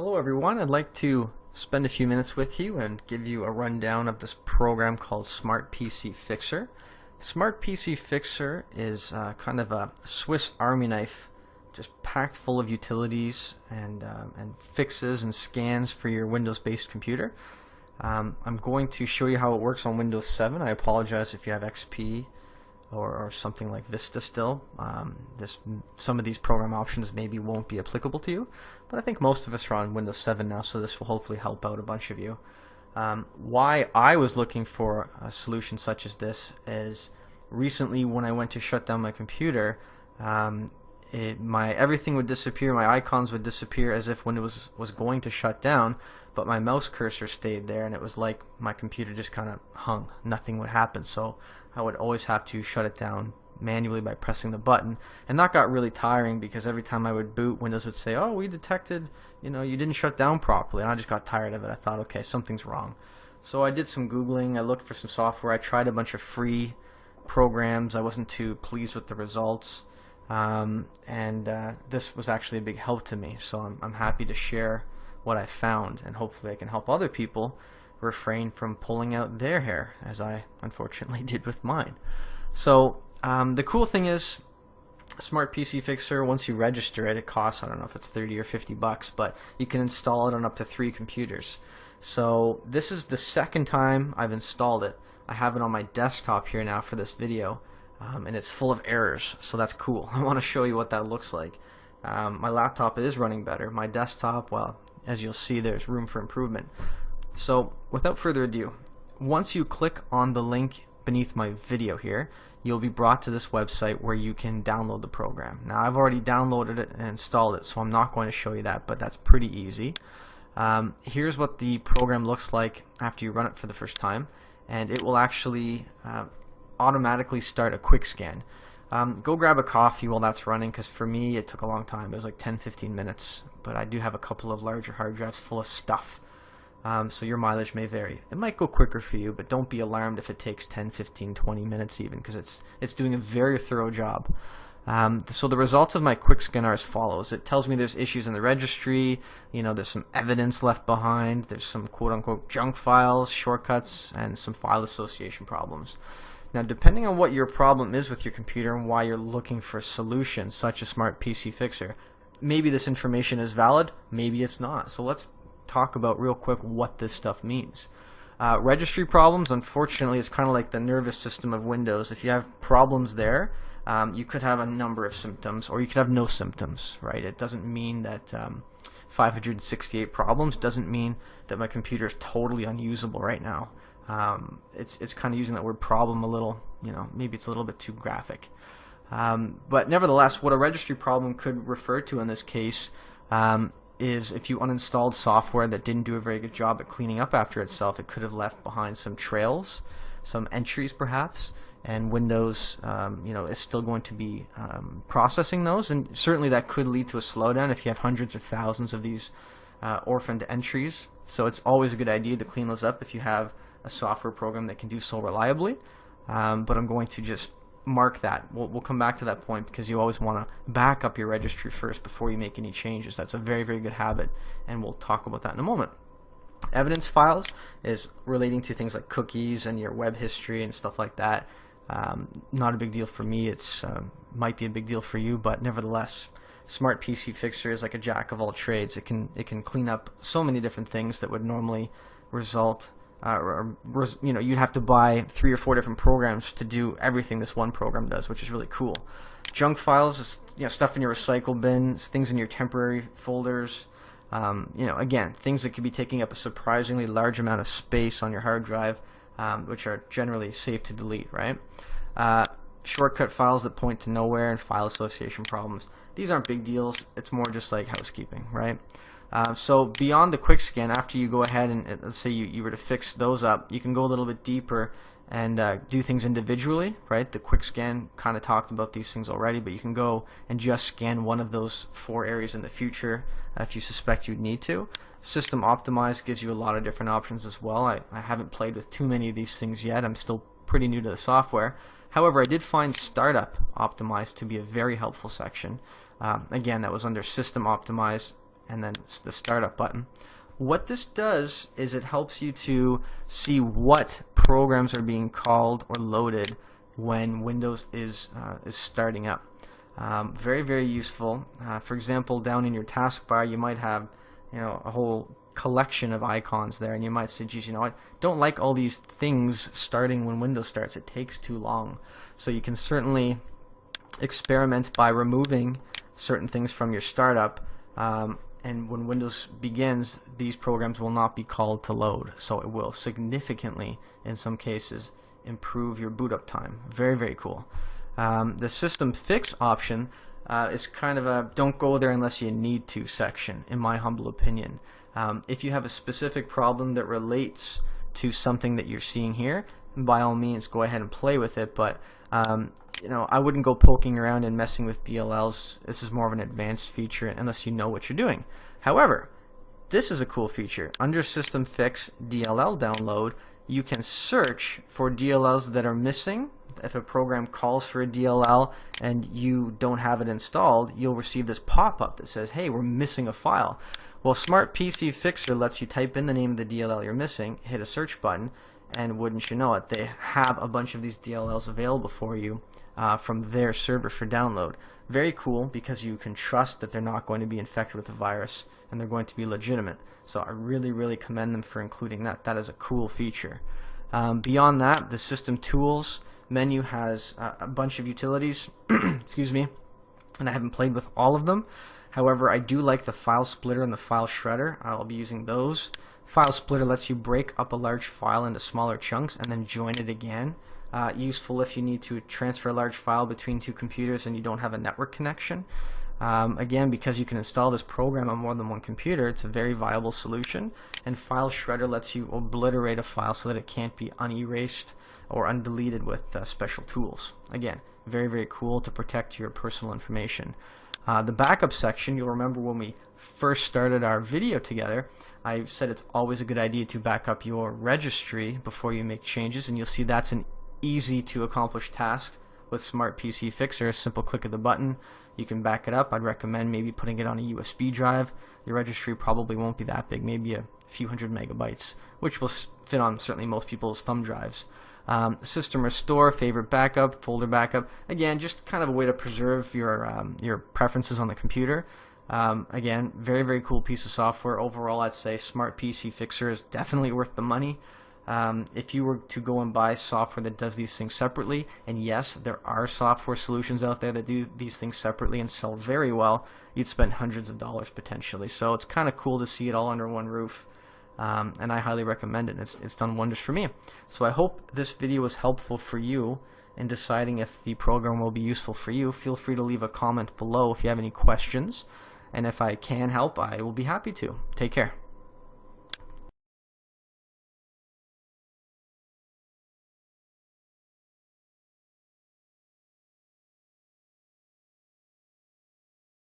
Hello everyone, I'd like to spend a few minutes with you and give you a rundown of this program called Smart PC Fixer. Smart PC Fixer is kind of a Swiss Army knife, just packed full of utilities and fixes and scans for your Windows-based computer. I'm going to show you how it works on Windows 7. I apologize if you have XP or something like Vista still. Some of these program options maybe won't be applicable to you, but I think most of us are on Windows 7 now, so this will hopefully help out a bunch of you. Why I was looking for a solution such as this is recently when I went to shut down my computer, everything would disappear, my icons would disappear as if Windows was going to shut down, but my mouse cursor stayed there, and it was like my computer just kind of hung. Nothing would happen, so I would always have to shut it down manually by pressing the button, and that got really tiring because every time I would boot, Windows would say, "Oh, we detected, you didn't shut down properly," and I just got tired of it. I thought, okay, something's wrong. So I did some Googling, I looked for some software, I tried a bunch of free programs. I wasn't too pleased with the results. This was actually a big help to me, so I'm happy to share what I found, and hopefully I can help other people refrain from pulling out their hair, as I unfortunately did with mine. So the cool thing is, Smart PC Fixer, once you register it, it costs, I don't know if it's 30 or 50 bucks, but you can install it on up to 3 computers. So this is the second time I've installed it. I have it on my desktop here now for this video. And it's full of errors, so that's cool. I want to show you what that looks like. My laptop is running better. My desktop, well, as you'll see, there's room for improvement. So without further ado, once you click on the link beneath my video here, you'll be brought to this website where you can download the program. Now, I've already downloaded it and installed it, so I'm not going to show you that, but that's pretty easy. Here's what the program looks like after you run it for the first time, and it will actually automatically start a quick scan. Go grab a coffee while that's running, because for me it took a long time. It was like 10-15 minutes, but I do have a couple of larger hard drives full of stuff, so your mileage may vary. It might go quicker for you, but don't be alarmed if it takes 10, 15, 20 minutes even, because it's doing a very thorough job. So the results of my quick scan are as follows. It tells me there's issues in the registry, there's some evidence left behind, there's some quote-unquote junk files, shortcuts, and some file association problems. Now, depending on what your problem is with your computer and why you're looking for a solution, such as Smart PC Fixer, maybe this information is valid, maybe it's not. So let's talk about real quick what this stuff means. Registry problems, unfortunately, is kind of like the nervous system of Windows. If you have problems there, you could have a number of symptoms, or you could have no symptoms, right? It doesn't mean that 568 problems doesn't mean that my computer is totally unusable right now. It's kind of using that word problem a little, maybe it's a little bit too graphic. But nevertheless, what a registry problem could refer to in this case is if you uninstalled software that didn't do a very good job at cleaning up after itself, it could have left behind some trails, some entries perhaps, and Windows is still going to be processing those, and certainly that could lead to a slowdown if you have hundreds or thousands of these orphaned entries. So it's always a good idea to clean those up if you have a software program that can do so reliably, but I'm going to just mark that. We'll come back to that point, because you always want to back up your registry first before you make any changes. That's a very, very good habit, and we'll talk about that in a moment. Evidence files is relating to things like cookies and your web history and stuff like that. Not a big deal for me. It's might be a big deal for you, but nevertheless, Smart PC Fixer is like a jack of all trades. It can clean up so many different things that would normally result you'd have to buy 3 or 4 different programs to do everything this one program does, which is really cool. Junk files is stuff in your recycle bin, things in your temporary folders, again, things that could be taking up a surprisingly large amount of space on your hard drive, which are generally safe to delete, right? Shortcut files that point to nowhere, and file association problems. These aren't big deals. It's more just like housekeeping, right? So beyond the quick scan, after you go ahead and let's say you were to fix those up, you can go a little bit deeper and do things individually, right? The quick scan kind of talked about these things already, but you can go and just scan one of those 4 areas in the future if you suspect you'd need to. System Optimize gives you a lot of different options as well. I haven't played with too many of these things yet. I'm still pretty new to the software. However, I did find Startup Optimize to be a very helpful section. Again, that was under System Optimize, and then the startup button. What this does is it helps you to see what programs are being called or loaded when Windows is starting up. Very, very useful. For example, down in your taskbar, you might have a whole collection of icons there, and you might say, geez, I don't like all these things starting when Windows starts. It takes too long. So you can certainly experiment by removing certain things from your startup, and when Windows begins, these programs will not be called to load. So it will significantly, in some cases, improve your boot up time. Very, very cool. The system fix option is kind of a don't go there unless you need to section, in my humble opinion. If you have a specific problem that relates to something that you're seeing here, by all means go ahead and play with it, but I wouldn't go poking around and messing with DLLs. This is more of an advanced feature unless you know what you're doing. However, this is a cool feature. Under System Fix DLL Download, you can search for DLLs that are missing. If a program calls for a DLL and you don't have it installed, you'll receive this pop-up that says, hey, we're missing a file. Well, Smart PC Fixer lets you type in the name of the DLL you're missing, hit a search button, and wouldn't you know it, they have a bunch of these DLLs available for you from their server for download. Very cool, because you can trust that they're not going to be infected with a virus and they're going to be legitimate. So I really, really commend them for including that. That is a cool feature. Beyond that, the System Tools menu has a bunch of utilities, excuse me, and I haven't played with all of them. However, I do like the File Splitter and the File Shredder. I'll be using those. File Splitter lets you break up a large file into smaller chunks and then join it again. Useful if you need to transfer a large file between two computers and you don't have a network connection. Again, because you can install this program on more than one computer, it's a very viable solution. And File Shredder lets you obliterate a file so that it can't be unerased or undeleted with special tools. Again, very, very cool to protect your personal information. The backup section, you'll remember when we first started our video together, I said it's always a good idea to back up your registry before you make changes, and you'll see that's an easy to accomplish task with Smart PC Fixer. A simple click of the button, you can back it up. I'd recommend maybe putting it on a USB drive. Your registry probably won't be that big, maybe a few hundred megabytes, which will fit on certainly most people's thumb drives. System Restore, favorite backup, folder backup. Again, just kind of a way to preserve your preferences on the computer. Again, very, very cool piece of software. Overall, I'd say Smart PC Fixer is definitely worth the money. If you were to go and buy software that does these things separately, and yes, there are software solutions out there that do these things separately and sell very well, you'd spend hundreds of dollars potentially. So it's kind of cool to see it all under one roof. And I highly recommend it. It's done wonders for me. So I hope this video was helpful for you in deciding if the program will be useful for you. Feel free to leave a comment below if you have any questions, and if I can help, I will be happy to. Take care.